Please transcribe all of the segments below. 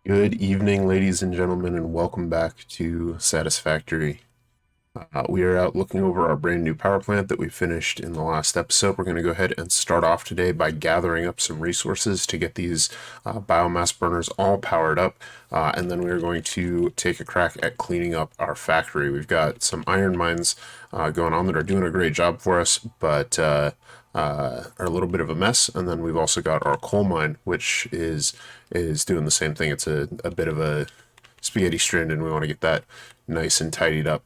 Good evening, ladies and gentlemen, and welcome back to Satisfactory. We are out looking over our brand new power plant that we finished in the last episode. We're going to go ahead and start off today by gathering up some resources to get these biomass burners all powered up, and then we're going to take a crack at cleaning up our factory. We've got some iron mines going on that are doing a great job for us, but are a little bit of a mess. And then we've also got our coal mine, which is doing the same thing. It's a bit of a spaghetti strand, and we want to get that nice and tidied up.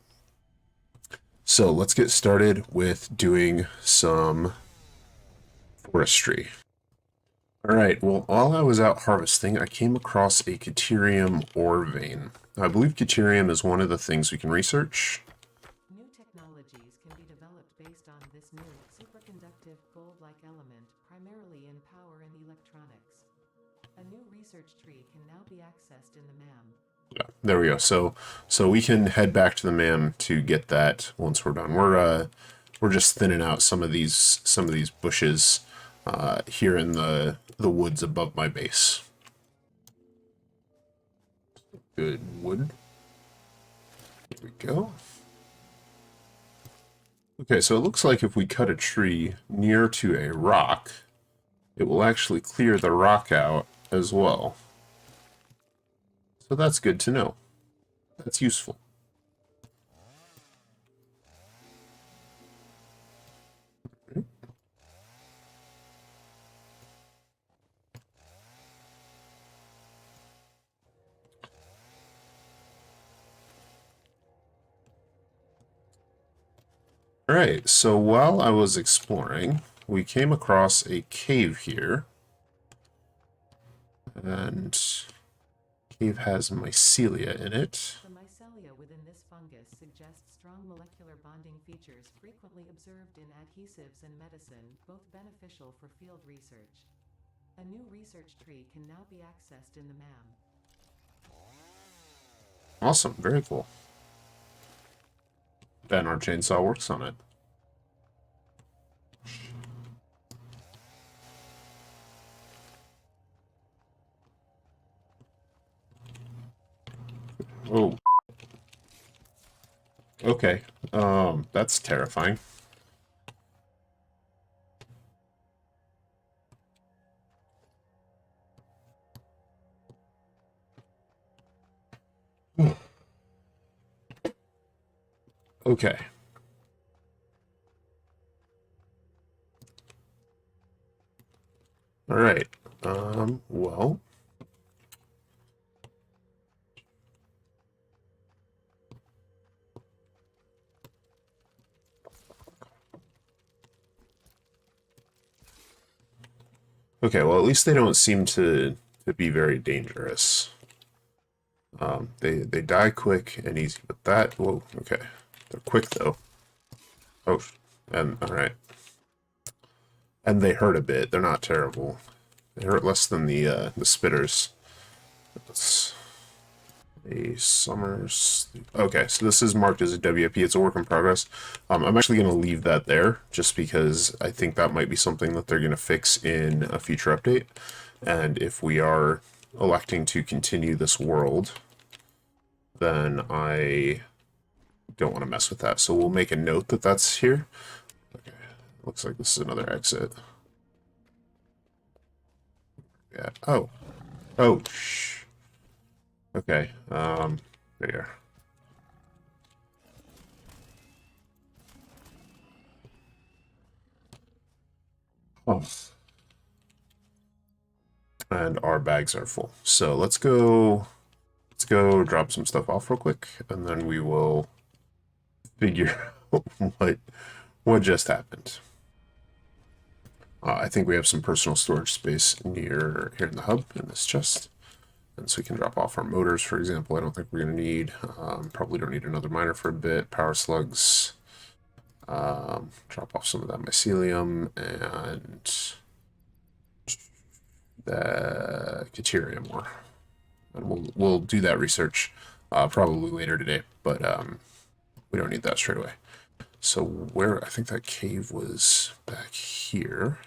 So let's get started with doing some forestry. All right, well, while I was out harvesting, I came across a Caterium ore vein. I believe Caterium is one of the things we can research. New technologies can be developed based on this new, superconductive, gold-like element, primarily in power and electronics. A new research tree can now be accessed in the MAM. Yeah, there we go. So we can head back to the MAM to get that once we're done. We're just thinning out some of these bushes here in the woods above my base. Good wood. There we go. Okay, so it looks like if we cut a tree near to a rock, it will actually clear the rock out as well. So that's good to know. That's useful. Alright, so while I was exploring, we came across a cave here. And cave has mycelia in it. The mycelia within this fungus suggest strong molecular bonding features frequently observed in adhesives and medicine, both beneficial for field research. A new research tree can now be accessed in the MAM. Awesome, very cool. And our chainsaw works on it. Oh. Okay. That's terrifying. Okay. All right. Well. Okay, well, at least they don't seem to be very dangerous. They die quick and easy, but that, whoa, okay. They're quick, though. Oh, and, all right. And they hurt a bit. They're not terrible. They hurt less than the spitters. That's a Summers. Okay, so this is marked as a WAP. It's a work in progress. I'm actually going to leave that there just because I think that might be something that they're going to fix in a future update. And if we are electing to continue this world, then I don't want to mess with that. So we'll make a note that that's here. Okay, looks like this is another exit. Yeah. Oh. Oh, shh. Okay, there. Oh. And our bags are full. So let's go drop some stuff off real quick, and then we will figure out what just happened. I think we have some personal storage space near here in the hub in this chest. And so we can drop off our motors, for example. I don't think we're going to need. Probably don't need another miner for a bit. Power slugs. Drop off some of that mycelium and the Caterium ore. And we'll do that research probably later today, but we don't need that straight away. So where, I think that cave was back here.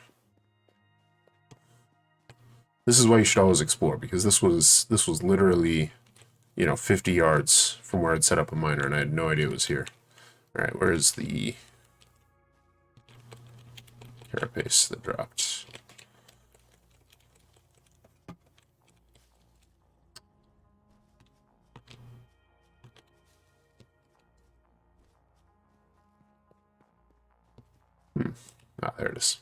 This is why you should always explore, because this was literally, 50 yards from where I'd set up a miner, and I had no idea it was here. All right, where is the carapace that dropped? Ah, there it is.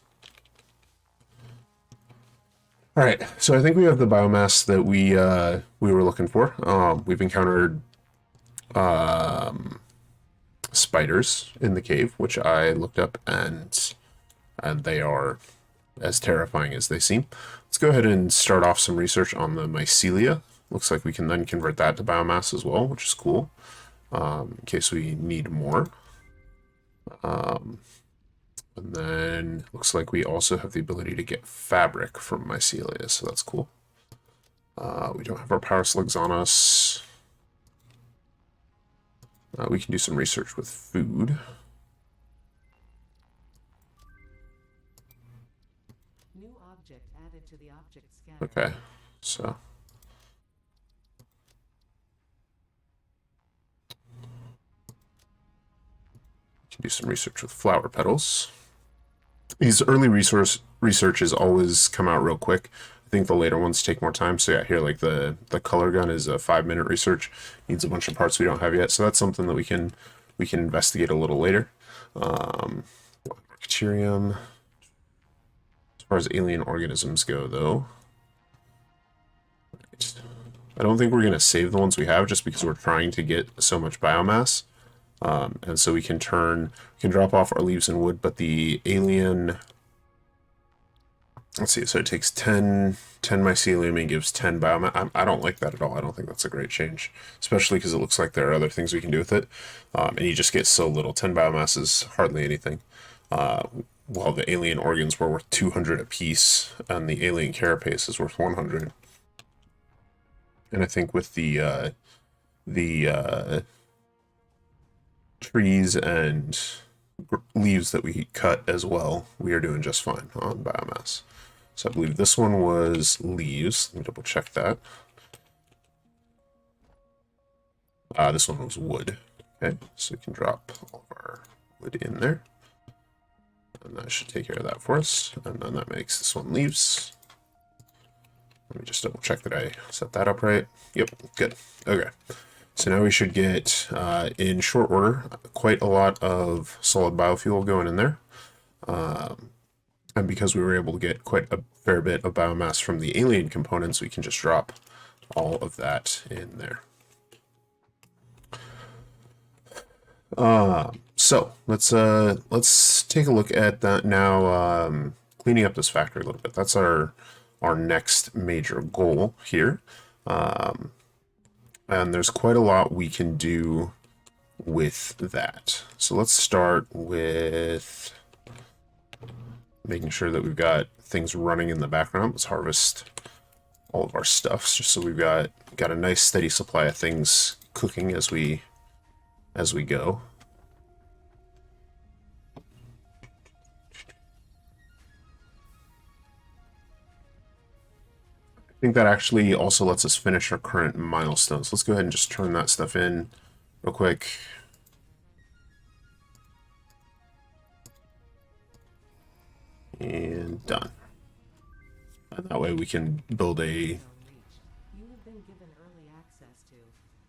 All right, so I think we have the biomass that we were looking for. We've encountered spiders in the cave, which I looked up, and they are as terrifying as they seem. Let's go ahead and start off some research on the mycelia. Looks like we can then convert that to biomass as well, which is cool, in case we need more. And then looks like we also have the ability to get fabric from mycelia, so that's cool. We don't have our power slugs on us. We can do some research with food. New object added to the object scanner. Okay, so we can do some research with flower petals. These early researches always come out real quick. I think the later ones take more time. So yeah, here like the color gun is a 5-minute research. Needs a bunch of parts we don't have yet. So that's something that we can investigate a little later. Bacterium. As far as alien organisms go, though, I don't think we're gonna save the ones we have just because we're trying to get so much biomass. And so we can drop off our leaves and wood, but the alien, let's see, so it takes 10 mycelium and gives 10 biomass. I don't like that at all. I don't think that's a great change, especially because it looks like there are other things we can do with it. And you just get so little. 10 biomass is hardly anything. While the alien organs were worth 200 apiece, and the alien carapace is worth 100. And I think with the trees and leaves that we cut as well, we are doing just fine on biomass. So I believe this one was leaves. Let me double check that. This one was wood. Okay, so we can drop all of our wood in there. And that should take care of that for us. And then that makes this one leaves. Let me just double check that I set that up right. Yep, good. Okay. So now we should get, in short order, quite a lot of solid biofuel going in there. And because we were able to get quite a fair bit of biomass from the alien components, we can just drop all of that in there. So let's take a look at that now. Cleaning up this factory a little bit. That's our next major goal here. And there's quite a lot we can do with that. So let's start with making sure that we've got things running in the background. Let's harvest all of our stuffs just so we've got a nice steady supply of things cooking as we go. I think that actually also lets us finish our current milestones. Let's go ahead and just turn that stuff in real quick. And done. And that way we can build a... You have been given early access to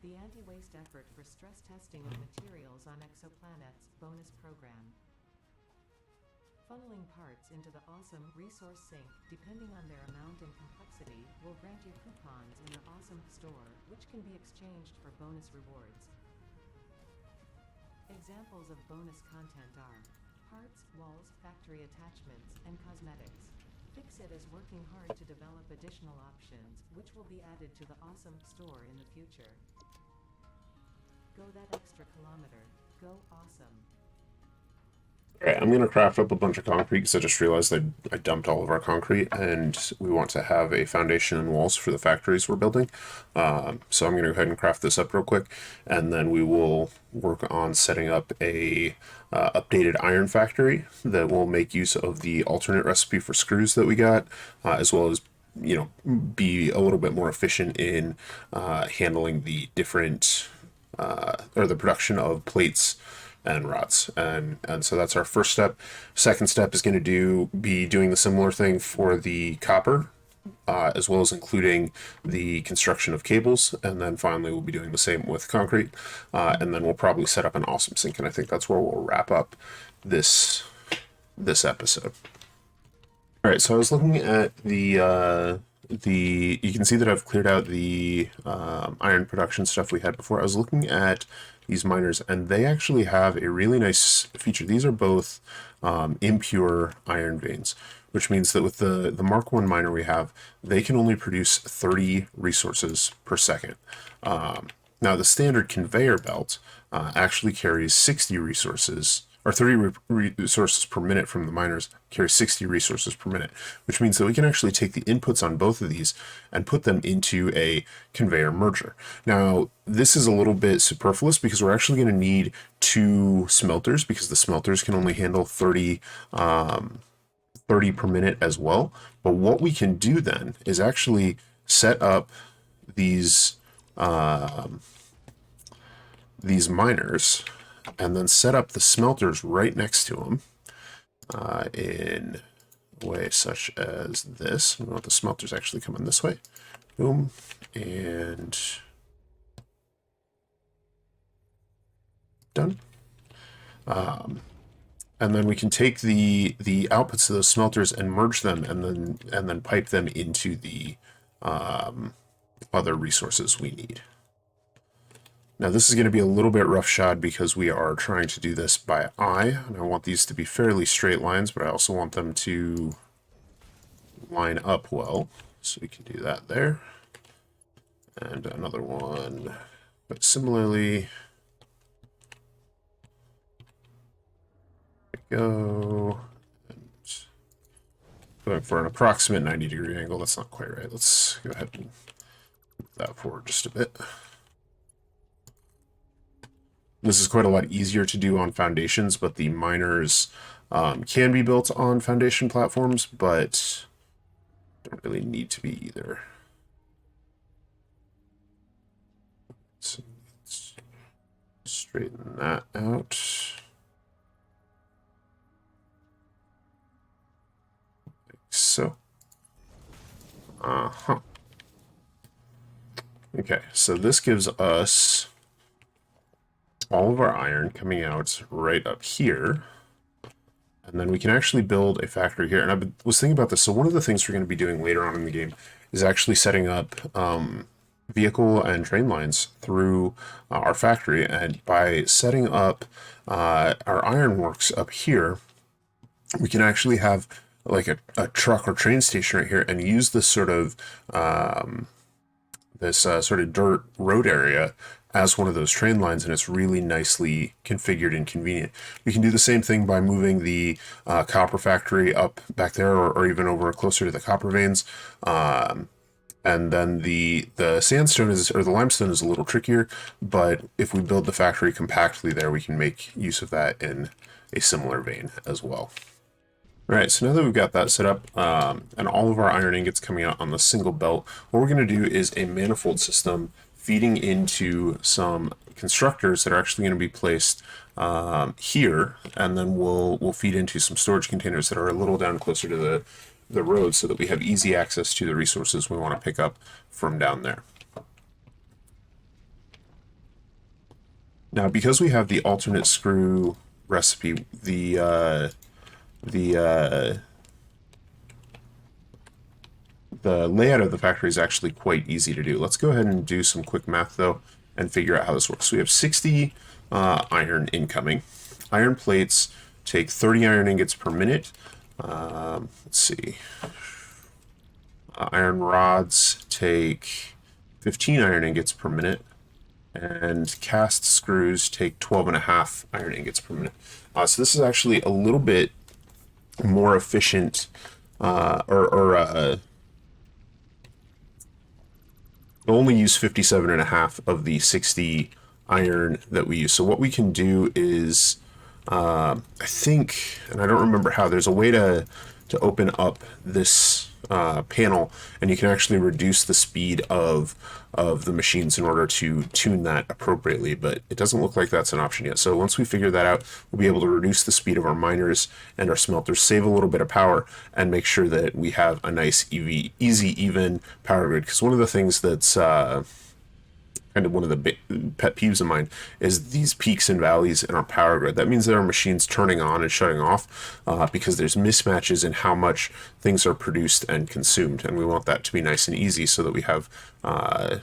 the anti-waste effort for stress testing of materials on exoplanets bonus program. Funneling parts into the awesome resource sink, depending on their amount and complexity, will grant you coupons in the awesome store, which can be exchanged for bonus rewards. Examples of bonus content are parts, walls, factory attachments, and cosmetics. Fixit is working hard to develop additional options, which will be added to the awesome store in the future. Go that extra kilometer. Go awesome. Alright, I'm going to craft up a bunch of concrete because I just realized I dumped all of our concrete and we want to have a foundation and walls for the factories we're building. So I'm going to go ahead and craft this up real quick, and then we will work on setting up a updated iron factory that will make use of the alternate recipe for screws that we got, as well as be a little bit more efficient in handling the different or the production of plates and rods. And so that's our first step. Second step is going to be doing the similar thing for the copper, as well as including the construction of cables. And then finally, we'll be doing the same with concrete. And then we'll probably set up an awesome sink. And I think that's where we'll wrap up this episode. All right, so I was looking at you can see that I've cleared out the iron production stuff we had before. I was looking at these miners, and they actually have a really nice feature. These are both impure iron veins, which means that with the Mark 1 miner we have, they can only produce 30 resources per second. Now, the standard conveyor belt actually carries 60 resources, or 30 resources per minute from the miners, carries 60 resources per minute, which means that we can actually take the inputs on both of these and put them into a conveyor merger. Now, this is a little bit superfluous because we're actually going to need 2 smelters, because the smelters can only handle 30 per minute as well. But what we can do then is actually set up these miners and then set up the smelters right next to them in a way such as this. We want the smelters actually coming this way. Boom. And done. And then we can take the outputs of those smelters and merge them, and then pipe them into the other resources we need. Now, this is going to be a little bit roughshod because we are trying to do this by eye, and I want these to be fairly straight lines, but I also want them to line up well. So we can do that there. And another one, but similarly. There we go. And going for an approximate 90-degree angle. That's not quite right. Let's go ahead and move that forward just a bit. This is quite a lot easier to do on foundations, but the miners can be built on foundation platforms, but don't really need to be either. So let's straighten that out. Like so. Okay, so this gives us all of our iron coming out right up here. And then we can actually build a factory here. And I was thinking about this. So one of the things we're going to be doing later on in the game is actually setting up vehicle and train lines through our factory. And by setting up our ironworks up here, we can actually have like a truck or train station right here and use this sort of dirt road area as one of those train lines, and it's really nicely configured and convenient. We can do the same thing by moving the copper factory up back there, or even over closer to the copper veins. And then the sandstone or the limestone is a little trickier, but if we build the factory compactly there, we can make use of that in a similar vein as well. All right, so now that we've got that set up, and all of our iron ingots coming out on the single belt, what we're going to do is a manifold system feeding into some constructors that are actually going to be placed here, and then we'll feed into some storage containers that are a little down closer to the road, so that we have easy access to the resources we want to pick up from down there. Now, because we have the alternate screw recipe, the layout of the factory is actually quite easy to do. Let's go ahead and do some quick math, though, and figure out how this works. So we have 60 iron incoming. Iron plates take 30 iron ingots per minute. Let's see. Iron rods take 15 iron ingots per minute. And cast screws take 12.5 iron ingots per minute. So this is actually a little bit more efficient, only use 57.5 of the 60 iron that we use. So what we can do is, I think, and I don't remember how, there's a way to open up this panel, and you can actually reduce the speed of the machines in order to tune that appropriately, but it doesn't look like that's an option yet. So once we figure that out, we'll be able to reduce the speed of our miners and our smelters, save a little bit of power, and make sure that we have a nice, easy, even power grid. Because one of the things that's kind of one of the pet peeves of mine is these peaks and valleys in our power grid. That means that our machine's turning on and shutting off because there's mismatches in how much things are produced and consumed, and we want that to be nice and easy so that we have a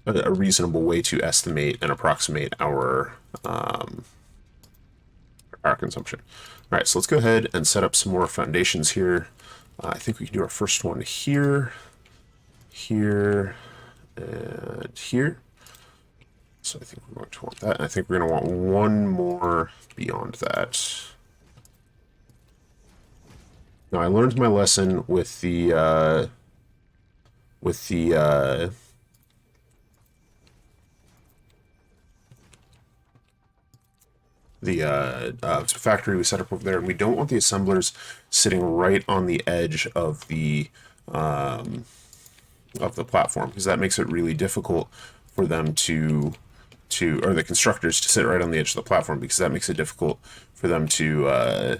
reasonable way to estimate and approximate our power consumption. All right, so let's go ahead and set up some more foundations here. I think we can do our first one here, here, and here. So I think we're going to want that. And I think we're going to want one more beyond that. Now I learned my lesson with the factory we set up over there, and we don't want the assemblers sitting right on the edge of the platform, because that makes it really difficult for them or the constructors to sit right on the edge of the platform, because that makes it difficult for them to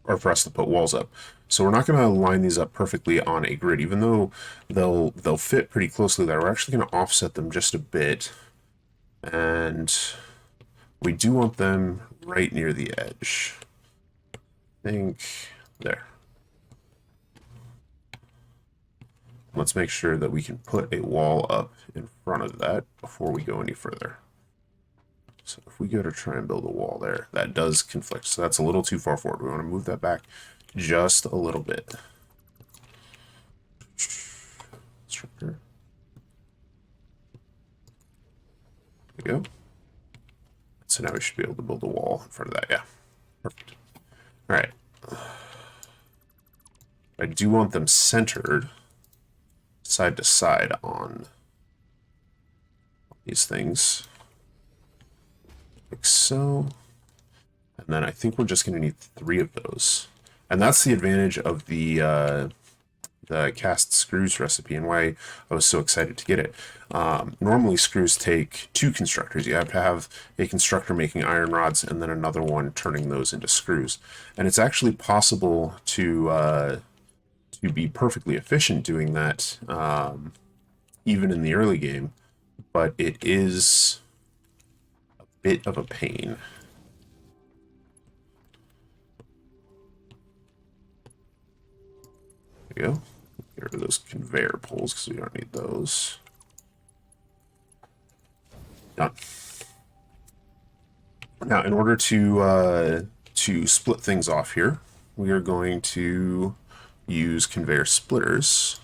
or for us to put walls up. So we're not going to line these up perfectly on a grid, even though they'll fit pretty closely there. We're actually going to offset them just a bit, and we do want them right near the edge. I think there. Let's make sure that we can put a wall up in front of that before we go any further. So if we go to try and build a wall there, that does conflict. So that's a little too far forward. We want to move that back just a little bit. Constructor. There we go. So now we should be able to build a wall in front of that. Yeah. Perfect. All right. I do want them centered side to side on these things. Like so. And then I think we're just going to need 3 of those. And that's the advantage of the cast screws recipe, and why I was so excited to get it. Normally screws take 2 constructors. You have to have a constructor making iron rods and then another one turning those into screws. And it's actually possible to be perfectly efficient doing that even in the early game, but it is a bit of a pain. There we go. Get rid of those conveyor poles because we don't need those. Done. Now, in order to split things off here, we are going to use conveyor splitters.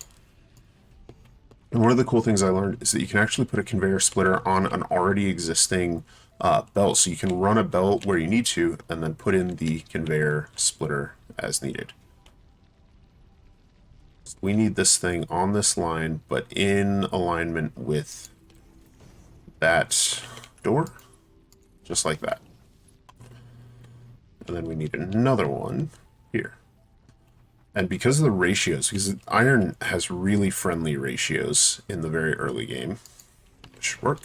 And one of the cool things I learned is that you can actually put a conveyor splitter on an already existing belt. So you can run a belt where you need to, and then put in the conveyor splitter as needed. We need this thing on this line, but in alignment with that door, just like that. And then we need another one here. And because of the ratios, because iron has really friendly ratios in the very early game, it should work.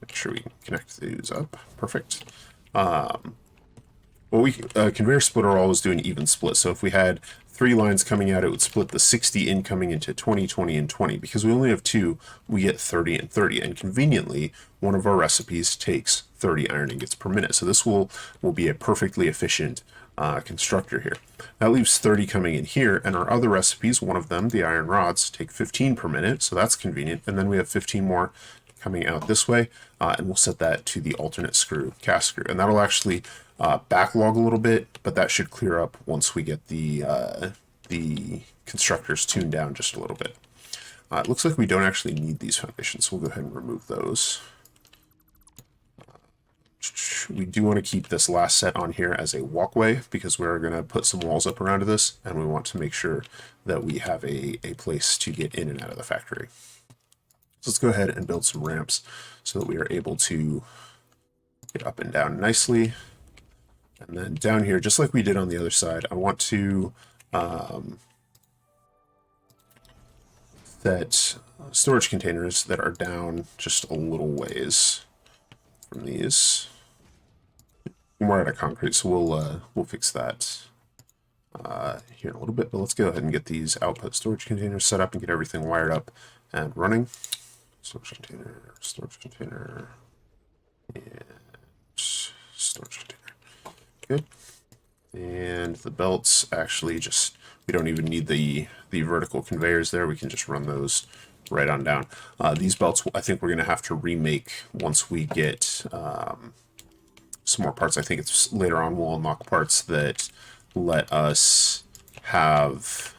Make sure we can connect these up. Perfect. Conveyor splitter will always do an even split. So if we had 3 lines coming out, it would split the 60 incoming into 20, 20, and 20. Because we only have 2, we get 30 and 30. And conveniently, one of our recipes takes 30 iron ingots per minute. So this will be a perfectly efficient constructor here. That leaves 30 coming in here, and our other recipes, one of them, the iron rods, take 15 per minute, so that's convenient. And then we have 15 more coming out this way, and we'll set that to the alternate screw, cast screw. And that'll actually backlog a little bit, but that should clear up once we get the constructors tuned down just a little bit. It looks like we don't actually need these foundations, so we'll go ahead and remove those. We do want to keep this last set on here as a walkway, because we're going to put some walls up around this, and we want to make sure that we have a place to get in and out of the factory. So let's go ahead and build some ramps so that we are able to get up and down nicely. And then down here, just like we did on the other side, I want to set storage containers that are down just a little ways from these. We're out of concrete, so we'll fix that here in a little bit. But let's go ahead and get these output storage containers set up and get everything wired up and running. Storage container, and storage container. Good. And the belts actually just, we don't even need the vertical conveyors there. We can just run those right on down. These belts, I think we're going to have to remake once we get some more parts. I think it's later on we'll unlock parts that let us have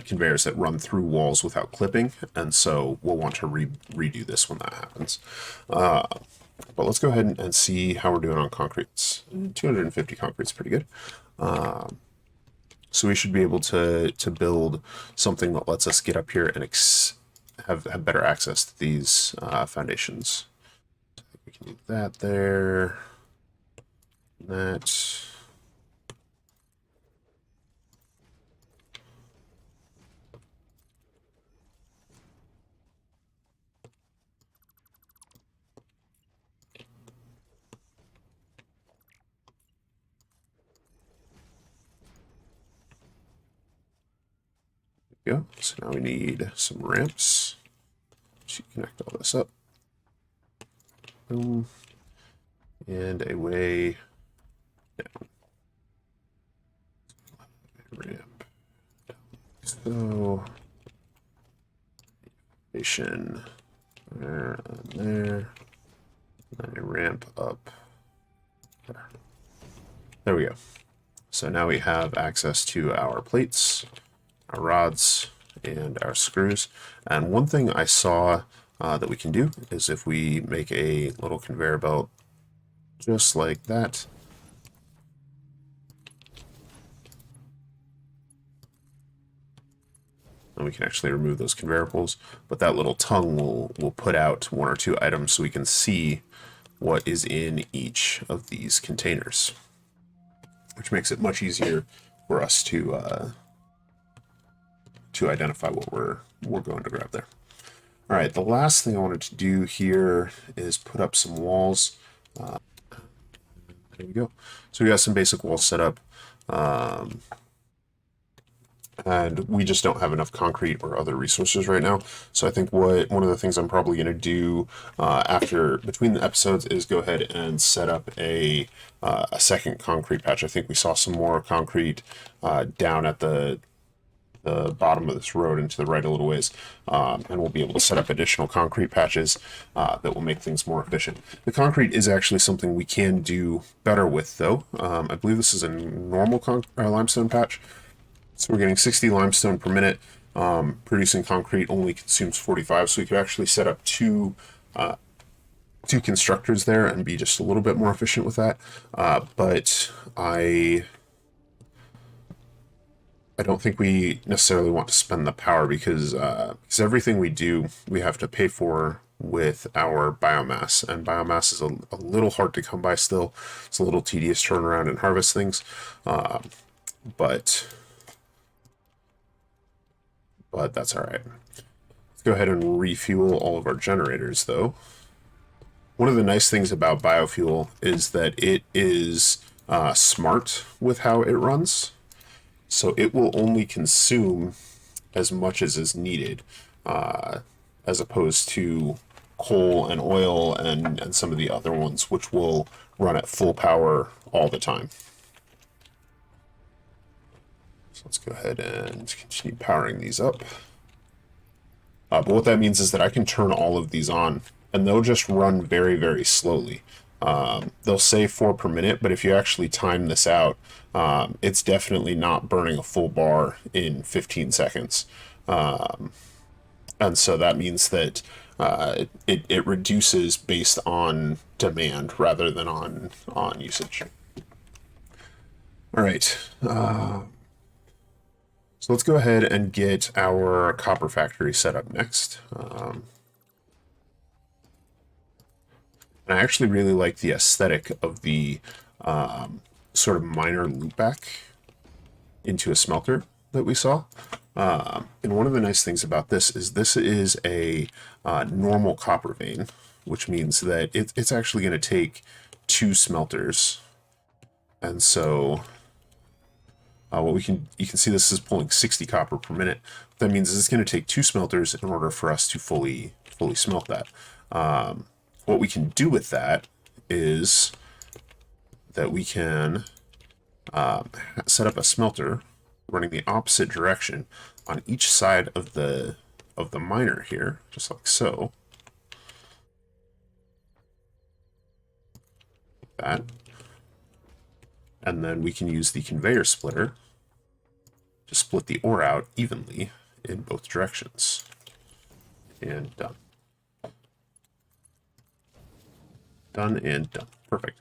conveyors that run through walls without clipping, and so we'll want to redo this when that happens. But let's go ahead and see how we're doing on concrete. 250 concrete's pretty good. So we should be able to build something that lets us get up here and have better access to these foundations. We can do that there. That. Go. So now we need some ramps to connect all this up. Boom. And a way down. Ramp. So station there and there. And a ramp up there. There we go. So now we have access to our plates, our rods, and our screws. And one thing I saw that we can do is if we make a little conveyor belt just like that, and we can actually remove those conveyor pulls, but that little tongue will put out one or two items so we can see what is in each of these containers, which makes it much easier for us to identify what we're going to grab there. All right, the last thing I wanted to do here is put up some walls. There we go. So we got some basic walls set up, and we just don't have enough concrete or other resources right now. So I think one of the things I'm probably going to do between the episodes is go ahead and set up a second concrete patch. I think we saw some more concrete down at the bottom of this road and to the right a little ways, and we'll be able to set up additional concrete patches that will make things more efficient. The concrete is actually something we can do better with, though. I believe this is a normal limestone patch, so we're getting 60 limestone per minute. Producing concrete only consumes 45, so we could actually set up two constructors there and be just a little bit more efficient with that. But I don't think we necessarily want to spend the power because everything we do, we have to pay for with our biomass, and biomass is a little hard to come by still. It's a little tedious to turn around and harvest things, but that's all right. Let's go ahead and refuel all of our generators, though. One of the nice things about biofuel is that it is smart with how it runs. So it will only consume as much as is needed, as opposed to coal and oil and some of the other ones, which will run at full power all the time. So let's go ahead and continue powering these up. But what that means is that I can turn all of these on, and they'll just run very, very slowly. They'll say 4 per minute, but if you actually time this out, it's definitely not burning a full bar in 15 seconds. And so that means that it reduces based on demand rather than on usage. All right. So let's go ahead and get our copper factory set up next. And I actually really like the aesthetic of the sort of minor loopback into a smelter that we saw. And one of the nice things about this is a normal copper vein, which means that it's actually going to take 2 smelters. And so you can see this is pulling 60 copper per minute. What that means is it's going to take 2 smelters in order for us to fully smelt that. What we can do with that is that we can set up a smelter running the opposite direction on each side of the miner here, just like so. Like that. And then we can use the conveyor splitter to split the ore out evenly in both directions. And done. Done and done. Perfect.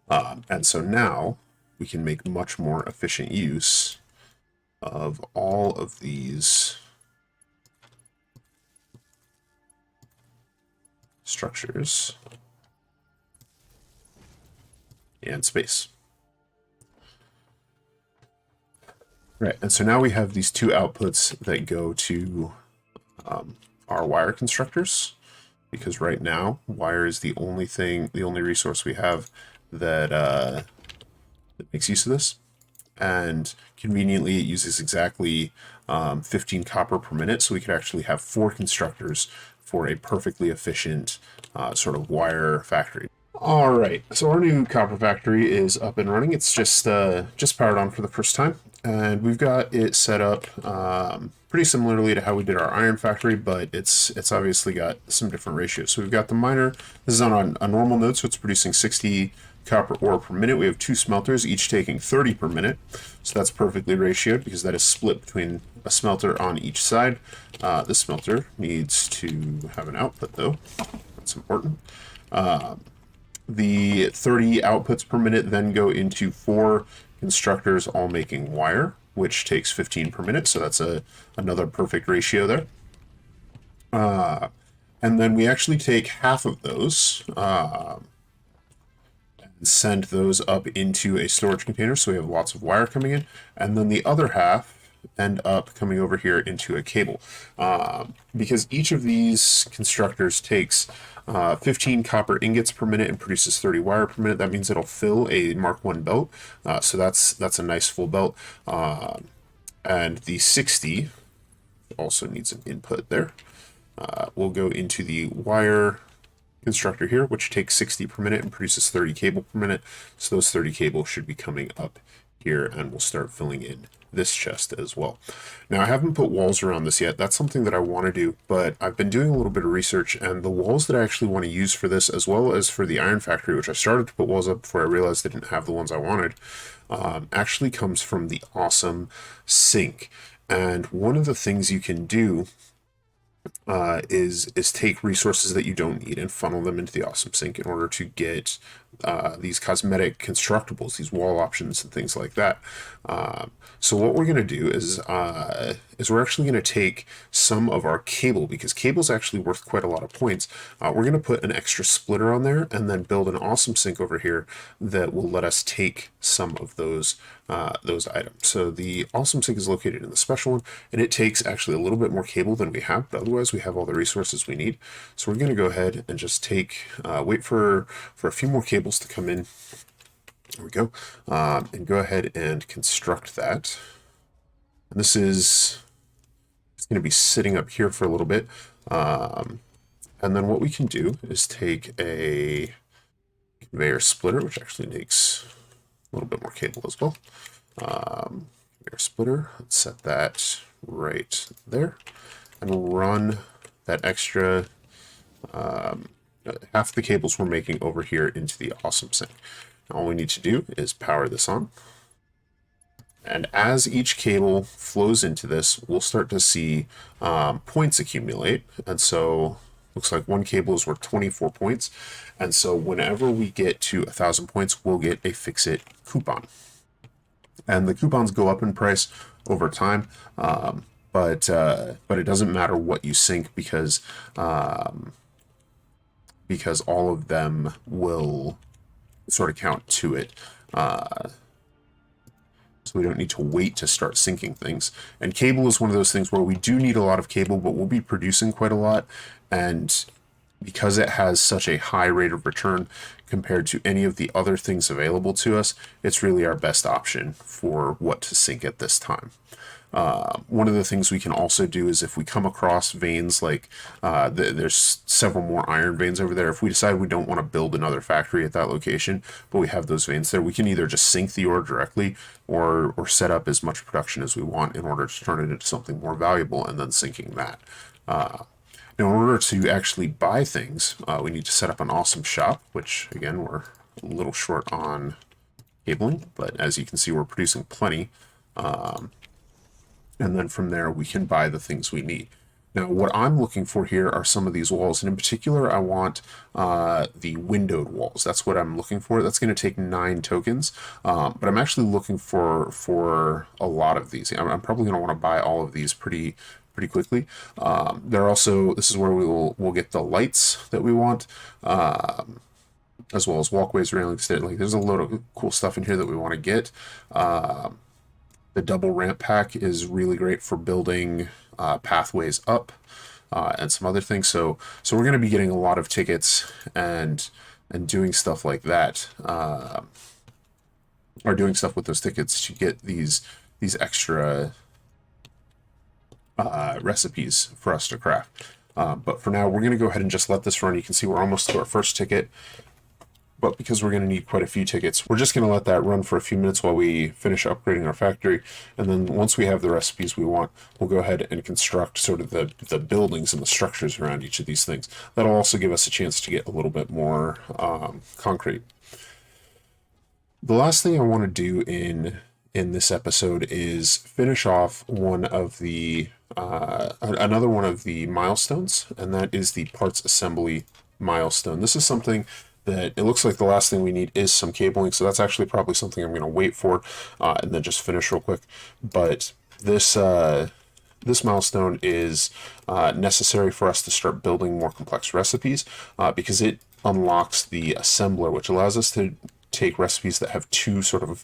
And so now we can make much more efficient use of all of these structures and space. Right, and so now we have these 2 outputs that go to our wire constructors, because right now wire is the only resource we have that that makes use of this. And conveniently, it uses exactly 15 copper per minute, so we could actually have 4 constructors for a perfectly efficient sort of wire factory. All right, so our new copper factory is up and running. It's just powered on for the first time, and we've got it set up pretty similarly to how we did our iron factory, but it's obviously got some different ratios. So we've got the miner. This is on a normal node, so it's producing 60 copper ore per minute. We have 2 smelters, each taking 30 per minute, so that's perfectly ratioed because that is split between a smelter on each side. This smelter needs to have an output, though. That's important. The 30 outputs per minute then go into 4 constructors all making wire, which takes 15 per minute, so that's another perfect ratio there. And then we actually take half of those and send those up into a storage container, so we have lots of wire coming in, and then the other half end up coming over here into a cable. Because each of these constructors takes 15 copper ingots per minute and produces 30 wire per minute. That means it'll fill a Mark 1 belt. So that's a nice full belt. And the 60 also needs an input there. We'll go into the wire constructor here, which takes 60 per minute and produces 30 cable per minute. So those 30 cables should be coming up here, and we'll start filling in this chest as well. Now, I haven't put walls around this yet. That's something that I want to do, but I've been doing a little bit of research, and the walls that I actually want to use for this, as well as for the iron factory, which I started to put walls up before I realized I didn't have the ones I wanted, actually comes from the awesome sink. And one of the things you can do is take resources that you don't need and funnel them into the awesome sink in order to get these cosmetic constructibles, these wall options and things like that. So what we're going to do is we're actually going to take some of our cable, because cable's actually worth quite a lot of points. We're going to put an extra splitter on there and then build an awesome sink over here that will let us take some of those items. So the awesome sink is located in the special one, and it takes actually a little bit more cable than we have, but otherwise we have all the resources we need. So we're going to go ahead and just take wait for a few more cables to come in. There we go. And go ahead and construct that. And this is going to be sitting up here for a little bit. And then what we can do is take a conveyor splitter, which actually takes a little bit more cable as well. Conveyor splitter, let's set that right there. And we'll run that extra half the cables we're making over here into the awesome sink. All we need to do is power this on. And as each cable flows into this, we'll start to see points accumulate. And so looks like one cable is worth 24 points. And so whenever we get to 1,000 points, we'll get a Fix-It coupon. And the coupons go up in price over time. But it doesn't matter what you sync because all of them will sort of count to it. So we don't need to wait to start syncing things. And cable is one of those things where we do need a lot of cable, but we'll be producing quite a lot. And because it has such a high rate of return compared to any of the other things available to us, it's really our best option for what to sync at this time. One of the things we can also do is if we come across veins like there's several more iron veins over there, if we decide we don't want to build another factory at that location, but we have those veins there, we can either just sink the ore directly or set up as much production as we want in order to turn it into something more valuable and then sinking that. Now, in order to actually buy things, we need to set up an awesome shop, which again, we're a little short on cabling, but as you can see, we're producing plenty. And then from there, we can buy the things we need. Now, what I'm looking for here are some of these walls, and in particular, I want the windowed walls. That's what I'm looking for. That's going to take 9 tokens, but I'm actually looking for a lot of these. I'm probably going to want to buy all of these pretty quickly. They're also, this is where we'll get the lights that we want, as well as walkways, railings. Like, there's a load of cool stuff in here that we want to get. The double ramp pack is really great for building pathways up and some other things. So we're going to be getting a lot of tickets and doing stuff like that, or doing stuff with those tickets to get these extra recipes for us to craft. But for now, we're going to go ahead and just let this run. You can see we're almost to our first ticket. But because we're going to need quite a few tickets, we're just going to let that run for a few minutes while we finish upgrading our factory. And then once we have the recipes we want, we'll go ahead and construct sort of the buildings and the structures around each of these things. That'll also give us a chance to get a little bit more concrete. The last thing I want to do in this episode is finish off one of the another one of the milestones, and that is the parts assembly milestone. This is something that it looks like the last thing we need is some cabling, so that's actually probably something I'm going to wait for and then just finish real quick. But this milestone is necessary for us to start building more complex recipes because it unlocks the assembler, which allows us to take recipes that have 2 sort of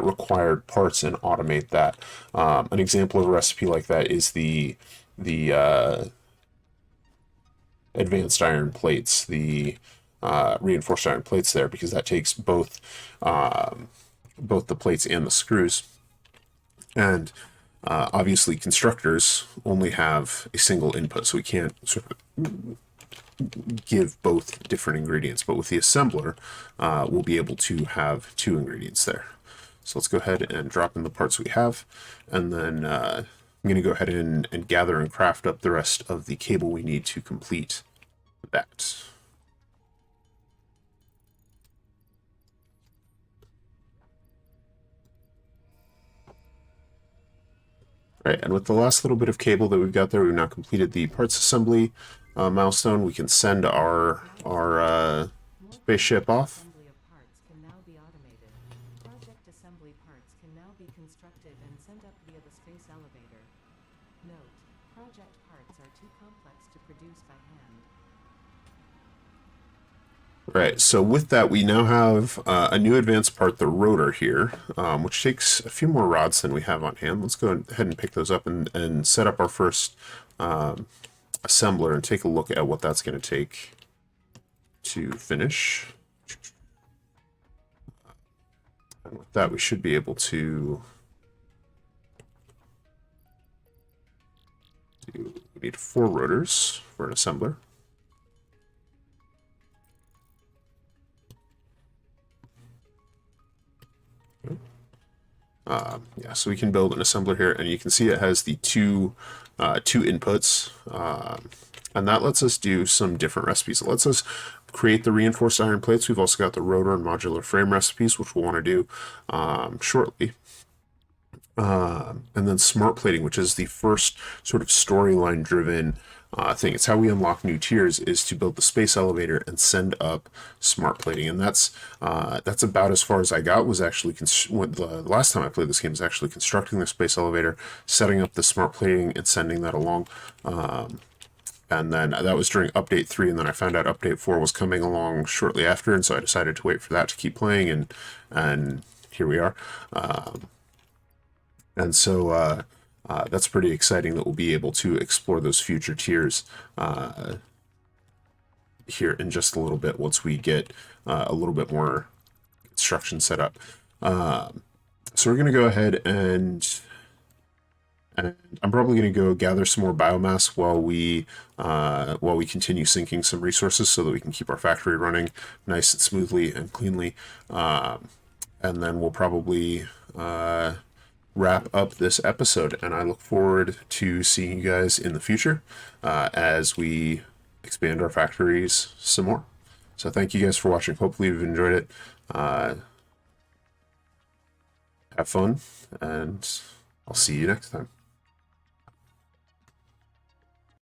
required parts and automate that. An example of a recipe like that is the advanced iron plates, the reinforced iron plates there, because that takes both the plates and the screws. And obviously constructors only have a single input, so we can't sort of give both different ingredients. But with the assembler, we'll be able to have 2 ingredients there. So let's go ahead and drop in the parts we have, and then I'm going to go ahead and gather and craft up the rest of the cable we need to complete that. Right, and with the last little bit of cable that we've got there, we've now completed the parts assembly milestone. We can send our spaceship off. Assembly of parts can now be automated. Project assembly parts can now be constructed and sent up via the space elevator. Note: project parts are too complex to produce by hand. Right, so with that, we now have a new advanced part, the rotor here, which takes a few more rods than we have on hand. Let's go ahead and pick those up and set up our first assembler and take a look at what that's going to take to finish. And with that, we should be able to we need 4 rotors for an assembler. Yeah, so we can build an assembler here, and you can see it has the two inputs, and that lets us do some different recipes. It lets us create the reinforced iron plates. We've also got the rotor and modular frame recipes, which we'll want to do shortly. And then smart plating, which is the first sort of storyline driven thing. It's how we unlock new tiers, is to build the space elevator and send up smart plating, and that's about as far as I got. Was actually the last time I played this game was actually constructing the space elevator, setting up the smart plating, and sending that along. And then that was during update 3, and then I found out update 4 was coming along shortly after, and so I decided to wait for that to keep playing, and here we are. And so that's pretty exciting that we'll be able to explore those future tiers here in just a little bit once we get a little bit more construction set up. So we're going to go ahead and I'm probably going to go gather some more biomass while we continue sinking some resources so that we can keep our factory running nice and smoothly and cleanly. And then we'll probably wrap up this episode, and I look forward to seeing you guys in the future as we expand our factories some more. So thank you guys for watching. Hopefully you've enjoyed it. Have fun, and I'll see you next time.